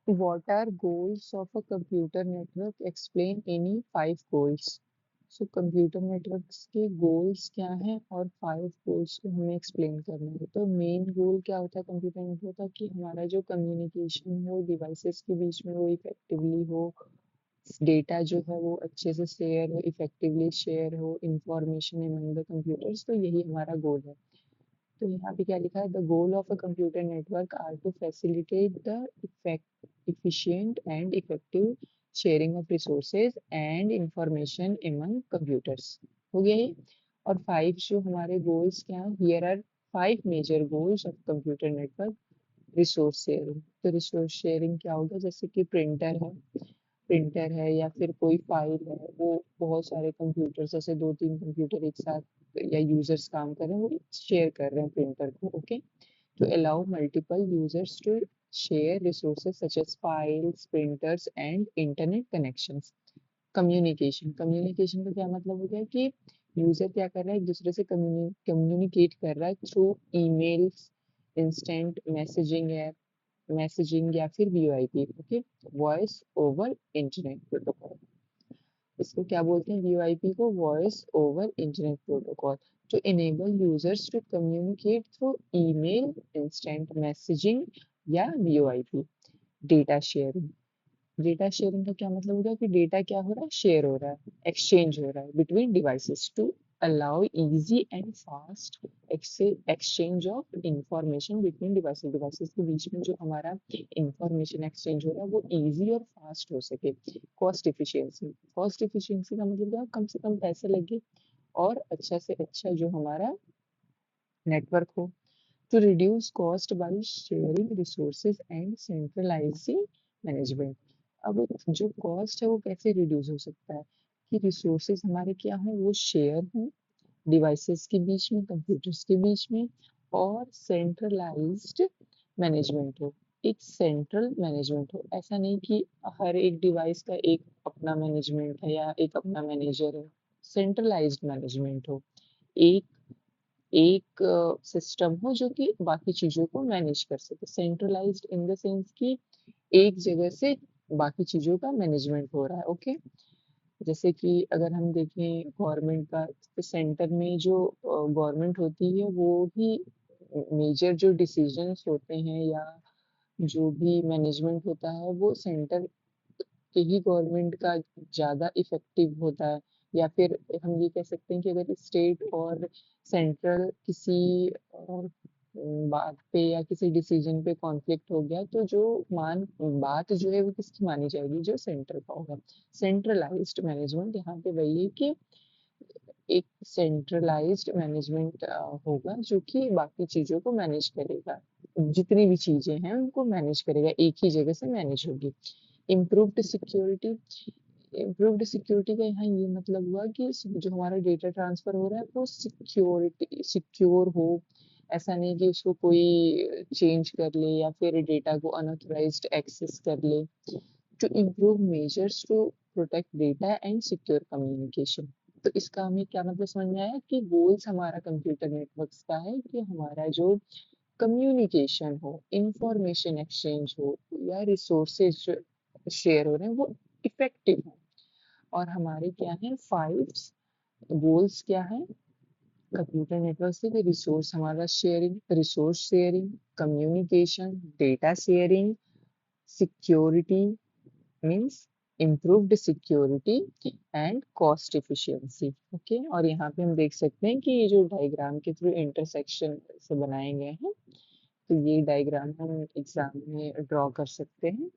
What are goals of a computer network? Explain any 5 goals. So computer networks के goals क्या हैं और 5 goals को हमें एक्सप्लेन करना है। तो मेन गोल क्या होता है कंप्यूटर नेटवर्क का कि हमारा जो कम्युनिकेशन हो डिवाइसेस के बीच में वो इफेक्टिवली हो, डेटा जो है वो अच्छे से शेयर हो, इफेक्टिवली शेयर हो, इंफॉर्मेशन अमंग द कंप्यूटर्स। तो यही हमारा गोल है। तो यहाँ पे क्या लिखा है, the goal of a computer network are to facilitate the efficient and effective sharing of resources and information among computers। हो गया ये। और 5 जो हमारे गोल्स क्या है, here are 5 major goals of computer network. Resource sharing, तो रिसोर्स शेयरिंग क्या होगा, जैसे कि प्रिंटर है या फिर कोई फाइल है, वो बहुत सारे कंप्यूटर जैसे 2-3 कंप्यूटर एक साथ या यूजर्स काम कर रहे हैं, वो शेयर कर रहे हैं प्रिंटर को। Okay, to allow multiple users to share resources such as files, printers, and internet connections। Communication का क्या मतलब हो गया कि यूजर क्या कर रहा है, एक दूसरे से कम्युनिकेट कर रहा है थ्रू ईमेल्स, इंस्टेंट मैसेजिंग या फिर VoIP. Okay, voice over internet protocol, इसको क्या बोलते हैं, वीओआईपी को, voice over internet protocol. to enable users to communicate through email, instant messaging या VoIP। Data sharing, data sharing का क्या मतलब होगा कि डेटा क्या हो रहा है, शेयर हो रहा है, एक्सचेंज हो रहा है between devices to allow easy and fast exchange of information between devices. Devices के बीच में जो हमारा इंफॉर्मेशन एक्सचेंज हो रहा है वो इजी और फास्ट हो सके। कॉस्ट इफिशियंसी का मतलब क्या, कम से कम पैसे लगे और अच्छा से अच्छा जो हमारा नेटवर्क हो। To reduce cost by sharing resources and centralising management. अब जो कॉस्ट है वो कैसे रिड्यूस हो सकता है कि रिसोर्सेज हमारे क्या हो, वो शेयर हो डिवाइसेस के बीच में, कंप्यूटर्स के बीच में, और सेंट्रलाइज्ड मैनेजमेंट हो। एक सेंट्रल मैनेजमेंट हो, ऐसा नहीं कि हर एक डिवाइस का एक अपना मैनेजमेंट है या एक अपना मैनेजर है। सेंट्रलाइज्ड मैनेजमेंट हो, एक एक सिस्टम हो जो कि बाकी चीजों को मैनेज कर सके। सेंट्रलाइज्ड इन द सेंस कि एक जगह से बाकी चीजों का मैनेजमेंट हो रहा है। ओके, जैसे कि अगर हम देखें गवर्नमेंट का, तो सेंटर में जो गवर्नमेंट होती है वो ही मेजर जो डिसीजंस होते हैं या जो भी मैनेजमेंट होता है वो सेंटर के ही गवर्नमेंट का ज़्यादा इफेक्टिव होता है। या फिर हम ये कह सकते हैं कि अगर स्टेट और सेंट्रल किसी बात पे या किसी डिसीजन पे कॉन्फ्लिक्ट हो गया तो जो मान बात जो है वो किसकी मानी जाएगी, जो सेंटर का होगा। सेंट्रलाइज्ड मैनेजमेंट यहाँ पे वही है कि एक सेंट्रलाइज्ड मैनेजमेंट होगा जो कि बाकी चीजों को मैनेज करेगा, जितनी भी चीजें हैं उनको मैनेज करेगा, एक ही जगह से मैनेज होगी। इम्प्रूव्ड सिक्योरिटी, इम्प्रूव्ड सिक्योरिटी का यहाँ ये मतलब हुआ कि जो हमारा डेटा ट्रांसफर हो रहा है वो सिक्योर हो। ऐसा नहीं कि उसको कोई चेंज कर ले या फिर डेटा को अनऑथराइज्ड एक्सेस कर ले। To improve measures to protect data and secure communication. तो इसका हमें क्या मतलब समझ में आया कि गोल्स हमारा कंप्यूटर नेटवर्क्स का है कि हमारा जो कम्युनिकेशन हो, इंफॉर्मेशन एक्सचेंज हो या रिसोर्सेज शेयर हो रहे हैं वो इफेक्टिव हो। और हमारे क्या है 5 गोल्स क्या है कंप्यूटर नेटवर्क से, कि resource sharing, communication, data sharing, security means improved security and cost efficiency. Okay, और यहाँ पे हम देख सकते हैं कि ये जो डायग्राम के थ्रू इंटरसेक्शन से बनाए गए हैं, तो ये डायग्राम हम एग्जाम में ड्रॉ कर सकते हैं।